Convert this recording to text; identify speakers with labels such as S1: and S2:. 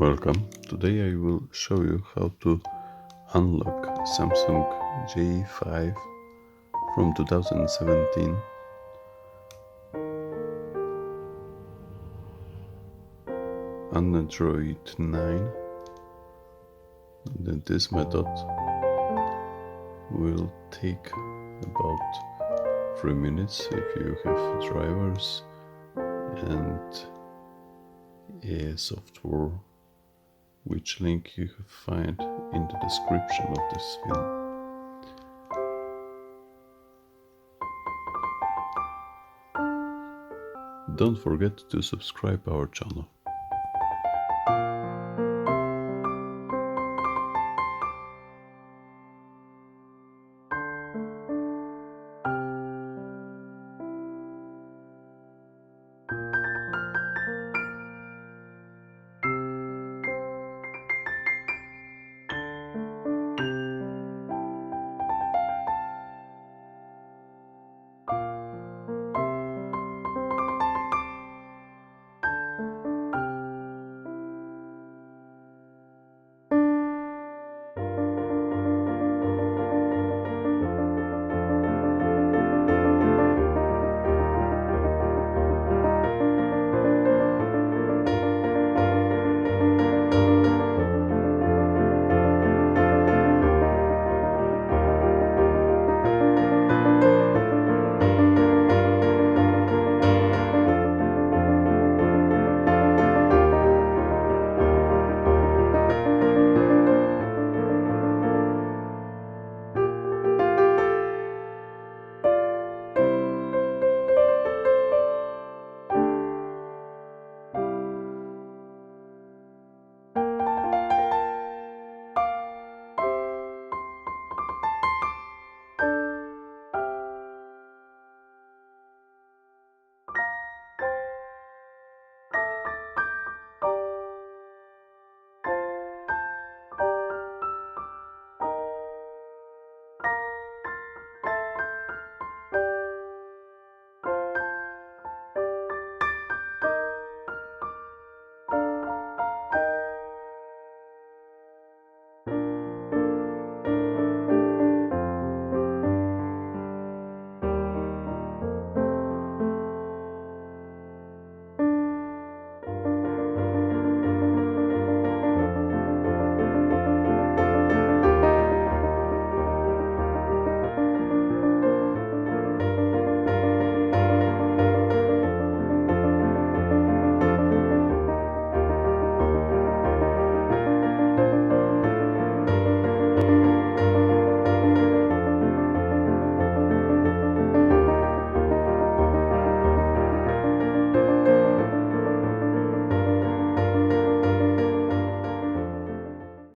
S1: Welcome. Today I will show you how to unlock Samsung J5 from 2017 on Android 9. And this method will take about 3 minutes if you have drivers and a software, which link you can find in the description of this film. Don't forget to subscribe our channel.